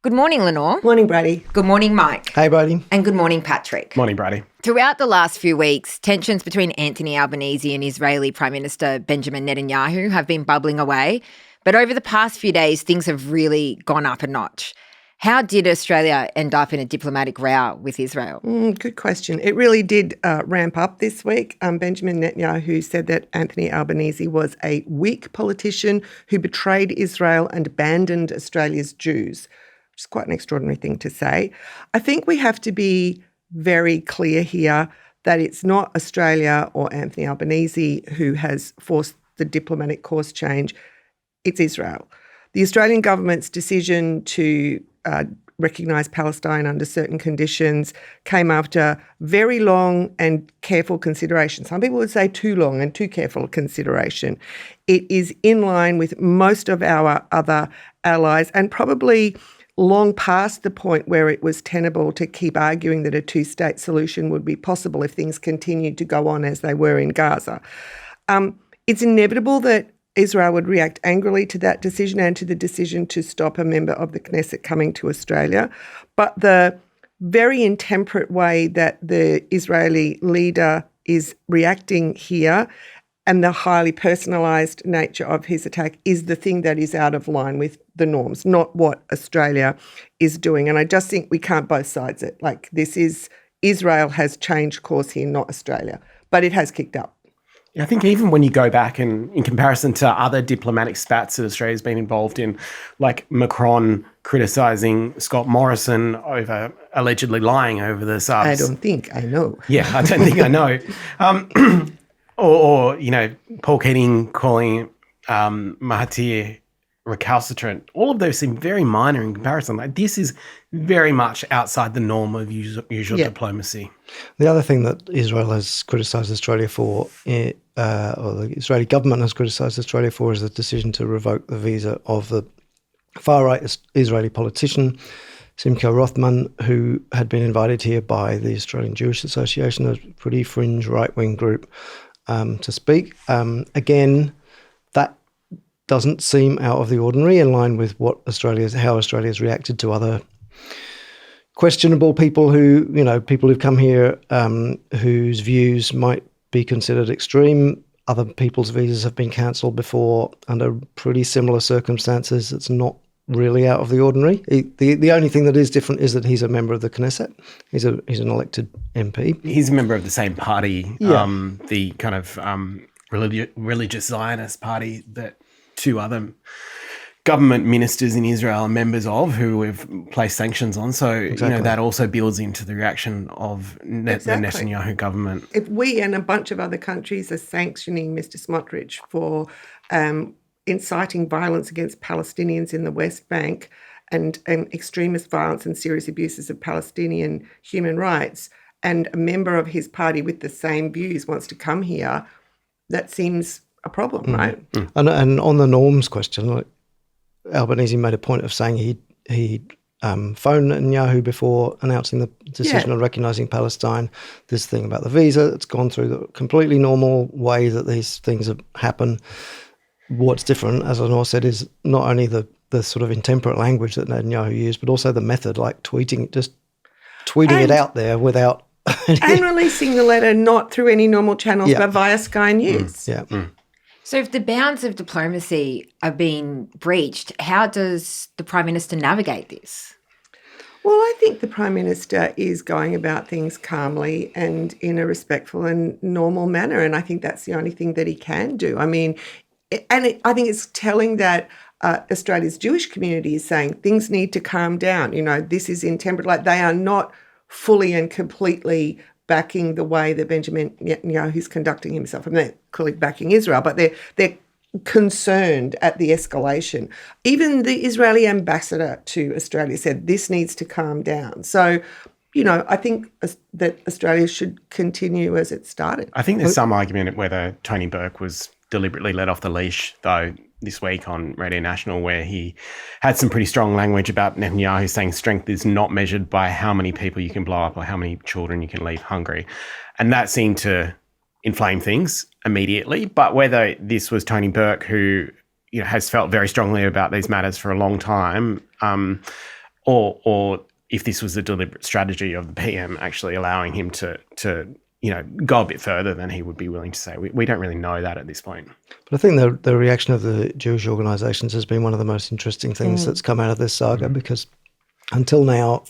Good morning, Lenore. Morning, Brady. Good morning, Mike. Hey, Brady. And good morning, Patrick. Morning, Brady. Throughout the last few weeks, tensions between Anthony Albanese and Israeli Prime Minister Benjamin Netanyahu have been bubbling away. But over the past few days, things have really gone up a notch. How did Australia end up in a diplomatic row with Israel? Good question. It really did ramp up this week. Benjamin Netanyahu said that Anthony Albanese was a weak politician who betrayed Israel and abandoned Australia's Jews, which is quite an extraordinary thing to say. I think we have to be very clear here that it's not Australia or Anthony Albanese who has forced the diplomatic course change. It's Israel. The Australian government's decision to recognise Palestine under certain conditions came after very long and careful consideration. Some people would say too long and too careful consideration. It is in line with most of our other allies and probably long past the point where it was tenable to keep arguing that a two-state solution would be possible if things continued to go on as they were in Gaza. It's inevitable that Israel would react angrily to that decision and to the decision to stop a member of the Knesset coming to Australia. But the very intemperate way that the Israeli leader is reacting here and the highly personalised nature of his attack is the thing that is out of line with the norms, not what Australia is doing. And I just think we can't both sides it. Like Israel has changed course here, not Australia, but it has kicked up. I think even when you go back and in comparison to other diplomatic spats that Australia's been involved in, like Macron criticising Scott Morrison over allegedly lying over the subs. I don't think I know. Yeah, I don't think I know. Or Paul Keating calling Mahathir recalcitrant. All of those seem very minor in comparison. Like, this is very much outside the norm of usual diplomacy. The other thing that Israel has criticised Australia for, or the Israeli government has criticised Australia for, is the decision to revoke the visa of the far-right Israeli politician, Simcha Rothman, who had been invited here by the Australian Jewish Association, a pretty fringe right-wing group, to speak. Again, that doesn't seem out of the ordinary, in line with how Australia's reacted to other questionable people who've come here whose views might be considered extreme. Other people's visas have been cancelled before under pretty similar circumstances. It's not really out of the ordinary. The only thing that is different is that he's a member of the Knesset. He's an elected MP. He's a member of the same party, the kind of religious Zionist party that two other government ministers in Israel are members of, who we've placed sanctions on. So, exactly. That also builds into the reaction of the Netanyahu government. If we and a bunch of other countries are sanctioning Mr. Smotrich for inciting violence against Palestinians in the West Bank and extremist violence and serious abuses of Palestinian human rights, and a member of his party with the same views wants to come here, that seems a problem, right? Mm. And on the norms question, Albanese made a point of saying he'd phoned Netanyahu before announcing the decision on recognising Palestine. This thing about the visa, it's gone through the completely normal way that these things have happened. What's different, as Lenore said, is not only the sort of intemperate language that Netanyahu used, but also the method, like tweeting it out there without... and releasing the letter not through any normal channels, but via Sky News. So if the bounds of diplomacy are being breached, how does the Prime Minister navigate this? Well, I think the Prime Minister is going about things calmly and in a respectful and normal manner, and I think that's the only thing that he can do. I mean, I think it's telling that Australia's Jewish community is saying things need to calm down. This is intemperate. Like, they are not fully and completely backing the way that Benjamin Netanyahu is conducting himself. I mean, they're clearly backing Israel, but they're concerned at the escalation. Even the Israeli ambassador to Australia said this needs to calm down. So, I think that Australia should continue as it started. I think there's some argument whether Tony Burke was deliberately let off the leash, though, this week on Radio National, where he had some pretty strong language about Netanyahu saying strength is not measured by how many people you can blow up or how many children you can leave hungry. And that seemed to inflame things immediately. But whether this was Tony Burke, who has felt very strongly about these matters for a long time, or if this was a deliberate strategy of the PM actually allowing him to go a bit further than he would be willing to say. We don't really know that at this point. But I think the reaction of the Jewish organisations has been one of the most interesting things that's come out of this saga, because until now,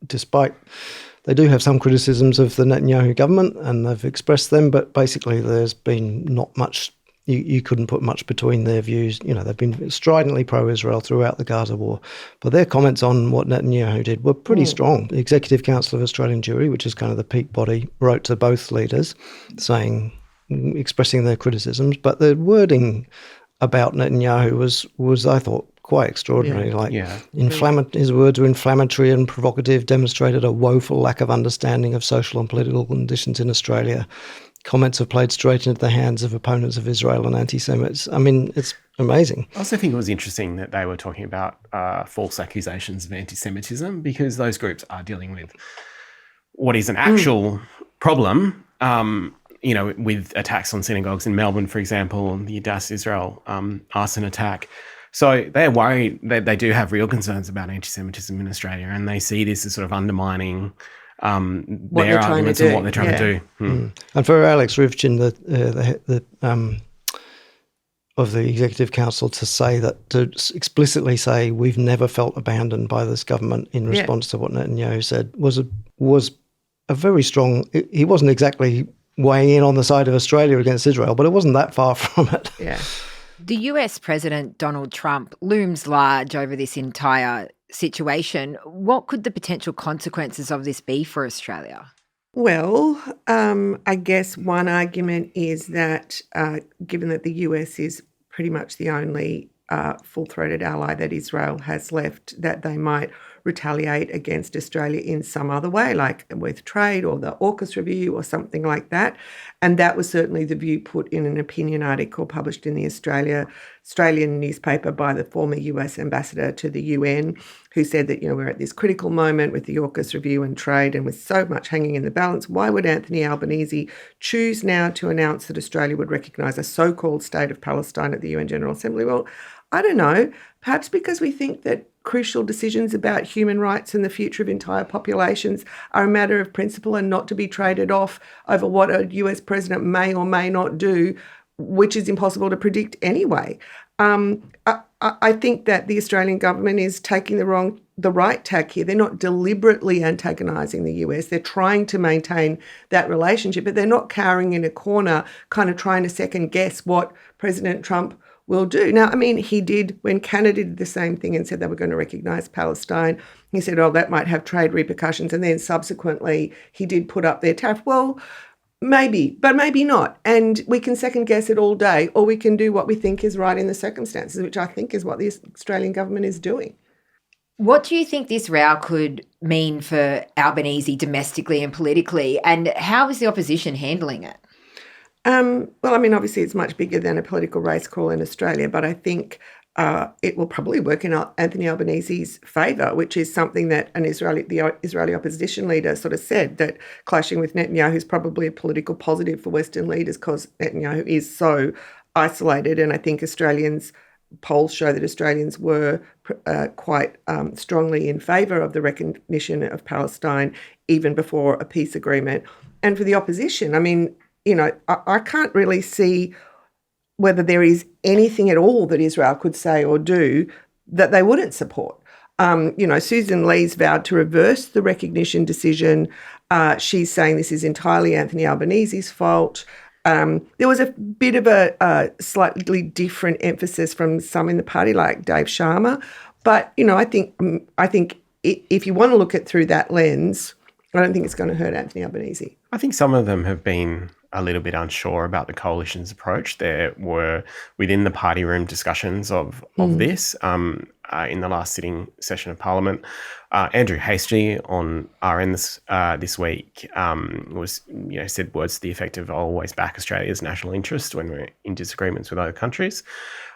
despite they do have some criticisms of the Netanyahu government and they've expressed them, but basically there's been not much. You couldn't put much between their views. They've been stridently pro-Israel throughout the Gaza war. But their comments on what Netanyahu did were pretty strong. The Executive Council of Australian Jewry, which is kind of the peak body, wrote to both leaders expressing their criticisms. But the wording about Netanyahu was I thought, quite extraordinary. His words were inflammatory and provocative, demonstrated a woeful lack of understanding of social and political conditions in Australia. Comments have played straight into the hands of opponents of Israel and anti-Semites. I mean, it's amazing. I also think it was interesting that they were talking about false accusations of anti-Semitism, because those groups are dealing with what is an actual problem, with attacks on synagogues in Melbourne, for example, the Adass Israel arson attack. So they're worried that they do have real concerns about anti-Semitism in Australia, and they see this as sort of undermining their arguments and what they're trying to do. And for Alex Rivchin, of the Executive Council, to explicitly say we've never felt abandoned by this government in response to what Netanyahu said was a very strong. He wasn't exactly weighing in on the side of Australia against Israel, but it wasn't that far from it. Yeah. The US President Donald Trump looms large over this entire situation. What could the potential consequences of this be for Australia? Well, I guess one argument is that given that the US is pretty much the only full-throated ally that Israel has left, that they might retaliate against Australia in some other way, like with trade or the AUKUS review or something like that. And that was certainly the view put in an opinion article published in the Australian newspaper by the former US ambassador to the UN, who said that, we're at this critical moment with the AUKUS review and trade, and with so much hanging in the balance, why would Anthony Albanese choose now to announce that Australia would recognise a so-called state of Palestine at the UN General Assembly? Well, I don't know, perhaps because we think that crucial decisions about human rights and the future of entire populations are a matter of principle and not to be traded off over what a US president may or may not do, which is impossible to predict anyway. I think that the Australian government is taking the right tack here. They're not deliberately antagonising the US. They're trying to maintain that relationship, but they're not cowering in a corner, kind of trying to second guess what President Trump will do. Now, I mean, he did, when Canada did the same thing and said they were going to recognise Palestine, he said, that might have trade repercussions. And then subsequently, he did put up their tariff. Well, maybe, but maybe not. And we can second guess it all day, or we can do what we think is right in the circumstances, which I think is what the Australian government is doing. What do you think this row could mean for Albanese domestically and politically? And how is the opposition handling it? Well, I mean, obviously it's much bigger than a political race call in Australia, but I think it will probably work in Anthony Albanese's favour, which is something that the Israeli opposition leader sort of said, that clashing with Netanyahu is probably a political positive for Western leaders because Netanyahu is so isolated. And I think polls show that Australians were quite strongly in favour of the recognition of Palestine even before a peace agreement. And for the opposition, I mean, I can't really see whether there is anything at all that Israel could say or do that they wouldn't support. Susan Lee's vowed to reverse the recognition decision. She's saying this is entirely Anthony Albanese's fault. There was a bit of a slightly different emphasis from some in the party, like Dave Sharma. But, I think if you want to look at through that lens, I don't think it's going to hurt Anthony Albanese. I think some of them have been a little bit unsure about the coalition's approach. There were within the party room discussions of this in the last sitting session of Parliament. Andrew Hastie on RN this week was said words to the effect of, "I'll always back Australia's national interest when we're in disagreements with other countries."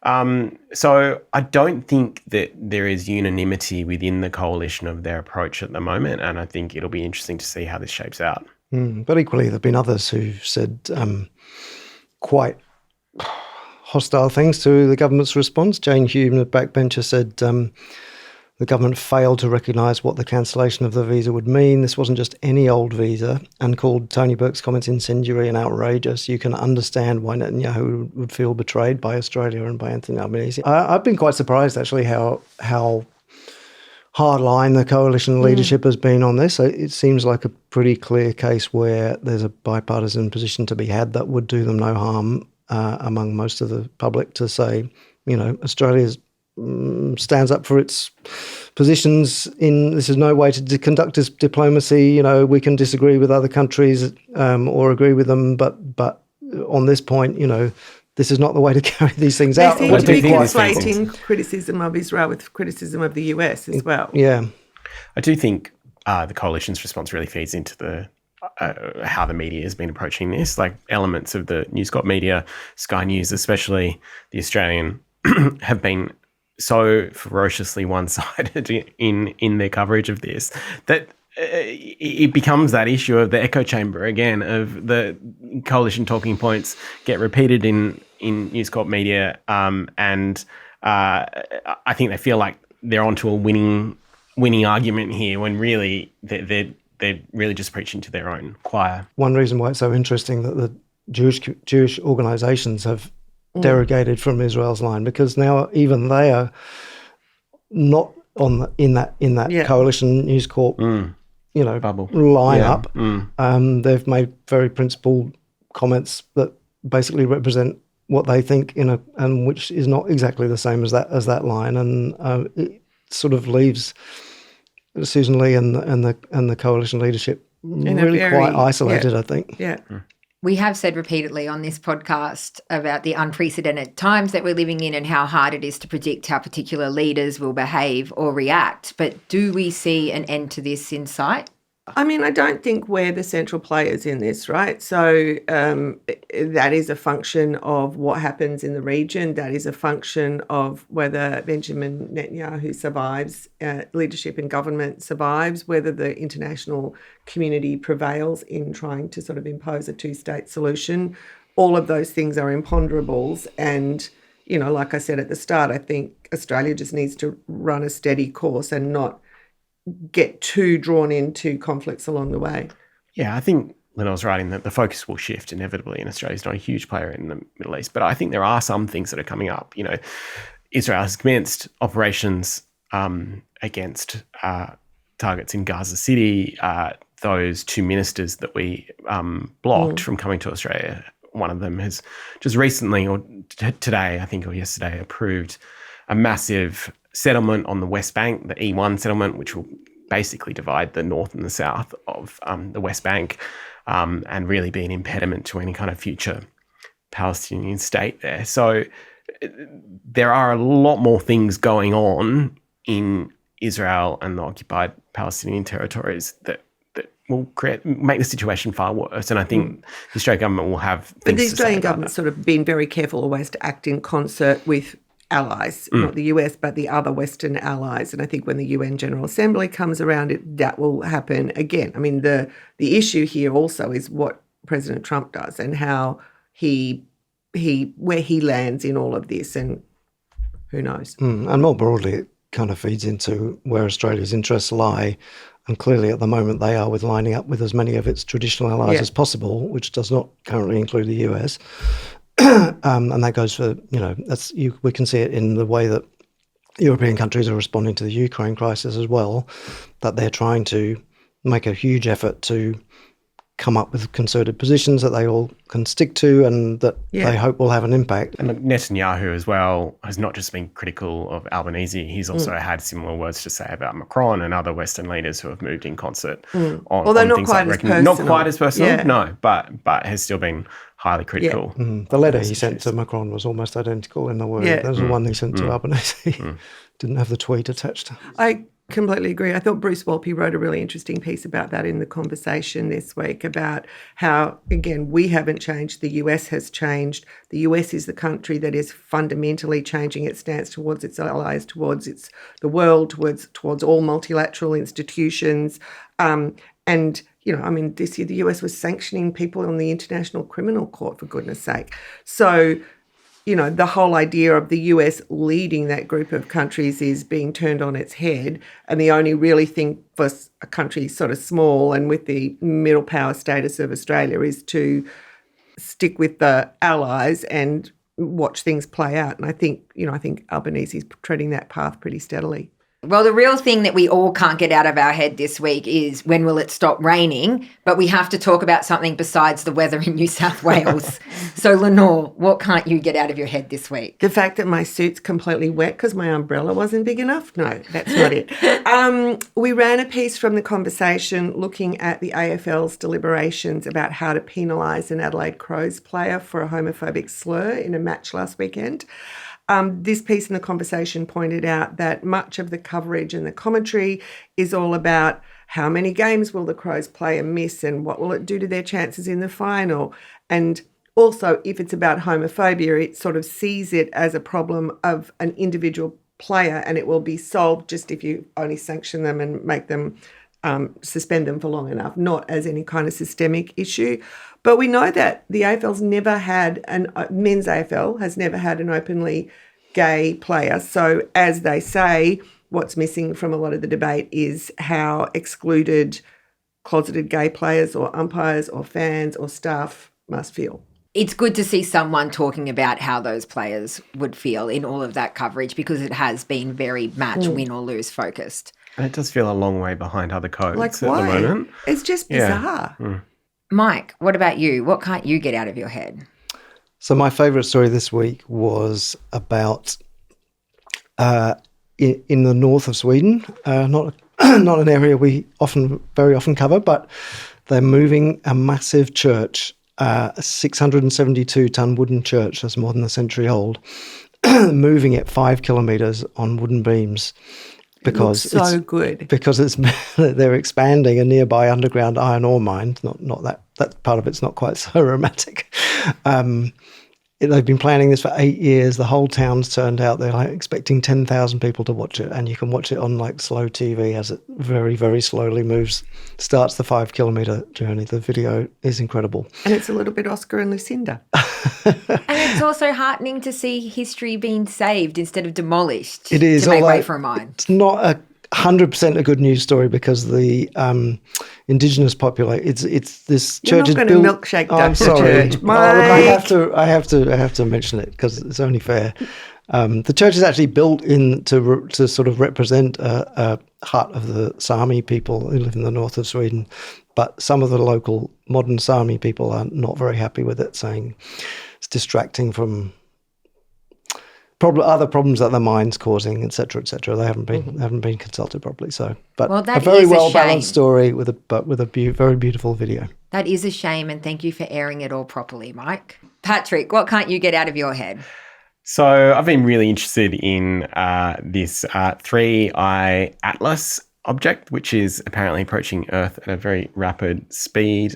So I don't think that there is unanimity within the coalition of their approach at the moment, and I think it'll be interesting to see how this shapes out. But equally, there have been others who've said quite hostile things to the government's response. Jane Hume, the backbencher, said the The government failed to recognise what the cancellation of the visa would mean. This wasn't just any old visa, and called Tony Burke's comments incendiary and outrageous. You can understand why Netanyahu would feel betrayed by Australia and by Anthony Albanese. I've been quite surprised, actually, how hardline the coalition leadership has been on this. It seems like a pretty clear case where there's a bipartisan position to be had that would do them no harm among most of the public to say, Australia's stands up for its positions this is no way to conduct this diplomacy. We can disagree with other countries or agree with them, but on this point, this is not the way to carry these things out. They seem to be conflating criticism of Israel with criticism of the US as well. Yeah. I do think the coalition's response really feeds into the how the media has been approaching this. Like elements of the News Corp media, Sky News especially, the Australian, have been so ferociously one-sided in their coverage of this that it becomes that issue of the echo chamber again, of the coalition talking points get repeated in News Corp media, and I think they feel like they're onto a winning argument here when really they're really just preaching to their own choir. One reason why it's so interesting that the Jewish organisations have derogated from Israel's line, because now even they are not in that coalition News Corp bubble line up. They've made very principled comments that basically represent what they think and which is not exactly the same as that line, and it sort of leaves Susan Lee and the coalition leadership really quite isolated, I think. Yeah. We have said repeatedly on this podcast about the unprecedented times that we're living in and how hard it is to predict how particular leaders will behave or react. But do we see an end to this in sight? I mean, I don't think we're the central players in this, right? So that is a function of what happens in the region. That is a function of whether Benjamin Netanyahu survives, leadership in government survives, whether the international community prevails in trying to sort of impose a two-state solution. All of those things are imponderables. And, like I said at the start, I think Australia just needs to run a steady course and not get too drawn into conflicts along the way. Yeah, I think when I was writing that the focus will shift inevitably, and Australia's not a huge player in the Middle East, but I think there are some things that are coming up. Israel has commenced operations against targets in Gaza City. Those two ministers that we blocked from coming to Australia, one of them has just recently, or today, I think, or yesterday, approved a massive settlement on the West Bank, the E1 settlement, which will basically divide the north and the south of the West Bank, and really be an impediment to any kind of future Palestinian state there. So there are a lot more things going on in Israel and the occupied Palestinian territories that will make the situation far worse. And I think the Australian government will have things to say. But the Australian government's sort of been very careful always to act in concert with allies, not the US, but the other Western allies. And I think when the UN General Assembly comes around, that will happen again. I mean, the issue here also is what President Trump does and how where he lands in all of this, and who knows. And more broadly, it kind of feeds into where Australia's interests lie. And clearly at the moment they are with lining up with as many of its traditional allies as possible, which does not currently include the US. And that goes for, we can see it in the way that European countries are responding to the Ukraine crisis as well, that they're trying to make a huge effort to come up with concerted positions that they all can stick to and that they hope will have an impact. And Netanyahu as well has not just been critical of Albanese, he's also had similar words to say about Macron and other Western leaders who have moved in concert Although on not things quite like as personal. Not quite as personal, no, but has still been highly critical. The letter he sent to Macron was almost identical in the word. That was the one he sent to Albanese. Didn't have the tweet attached. I completely agree. I thought Bruce Wolpe wrote a really interesting piece about that in The Conversation this week, about how, again, we haven't changed, the US has changed. The US is the country that is fundamentally changing its stance towards its allies, towards the world, towards all multilateral institutions. And, this year the US was sanctioning people on the International Criminal Court, for goodness sake. So the whole idea of the US leading that group of countries is being turned on its head. And the only really thing for a country sort of small and with the middle power status of Australia is to stick with the allies and watch things play out. And I think Albanese is treading that path pretty steadily. Well, the real thing that we all can't get out of our head this week is when will it stop raining? But we have to talk about something besides the weather in New South Wales. So, Lenore, what can't you get out of your head this week? The fact that my suit's completely wet because my umbrella wasn't big enough? No, that's not it. We ran a piece from The Conversation looking at the AFL's deliberations about how to penalise an Adelaide Crows player for a homophobic slur in a match last weekend. This piece in The Conversation pointed out that much of the coverage and the commentary is all about how many games will the Crows play and miss and what will it do to their chances in the final. And also, if it's about homophobia, it sort of sees it as a problem of an individual player and it will be solved just if you only sanction them and make them suspend them for long enough, not as any kind of systemic issue. But we know that the AFL's never had men's AFL has never had an openly gay player. So as they say, what's missing from a lot of the debate is how excluded closeted gay players or umpires or fans or staff must feel. It's good to see someone talking about how those players would feel in all of that coverage because it has been very match win or lose focused. And it does feel a long way behind other codes Like at why? the moment. It's just bizarre. Yeah. Mike, what about you? What can't you get out of your head? So my favourite story this week was about in the north of Sweden, not an area we very often cover, but they're moving a massive church, a 672-ton wooden church that's more than a century old, moving it 5 kilometres on wooden beams. Because they're expanding a nearby underground iron ore mine. Not that part of it's not quite so romantic. They've been planning this for 8 years. The whole town's turned out. They're expecting 10,000 people to watch it, and you can watch it on slow TV as it very, very slowly moves. Starts the 5 kilometre journey. The video is incredible, and it's a little bit Oscar and Lucinda. And it's also heartening to see history being saved instead of demolished. It is to make way for a mine. It's not 100% a good news story because the indigenous population. It's this church is built. You're not going to milkshake I'm the sorry. church, Mike. I have to mention it because it's only fair. The church is actually built to sort of represent a hut of the Sami people who live in the north of Sweden, but some of the local modern Sami people are not very happy with it, saying it's distracting from other problems that the mine's causing, etc., etc. They haven't been consulted properly. So, but a very well balanced story with a very beautiful video. That is a shame, and thank you for airing it all properly, Mike. Patrick, what can't you get out of your head? So I've been really interested in this 3i Atlas object, which is apparently approaching Earth at a very rapid speed.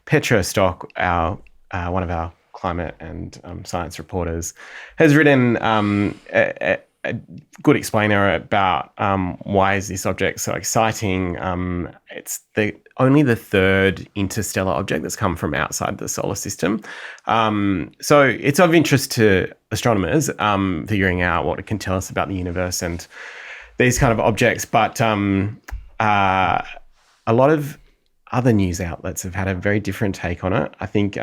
Petra Stock, one of our climate and science reporters, has written a good explainer about why is this object so exciting. It's only the third interstellar object that's come from outside the solar system. So it's of interest to astronomers figuring out what it can tell us about the universe and these kind of objects. But a lot of other news outlets have had a very different take on it. I think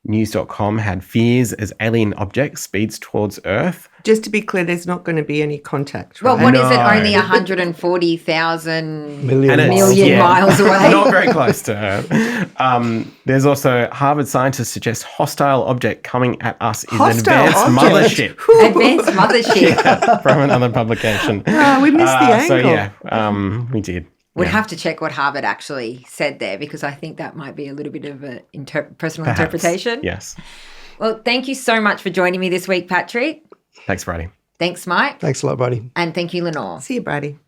News.com had fears as alien object speeds towards Earth. Just to be clear, there's not going to be any contact, right? Well, what is it? Only 140,000 million miles away? Not very close to Earth. There's also Harvard scientists suggest hostile object coming at us is an advanced mothership. Advanced mothership. From another publication. Oh, we missed the angle. So, yeah, we did. Would have to check what Harvard actually said there because I think that might be a little bit of a personal interpretation. Yes. Well, thank you so much for joining me this week, Patrick. Thanks, Brady. Thanks, Mike. Thanks a lot, Brady. And thank you, Lenore. See you, Brady.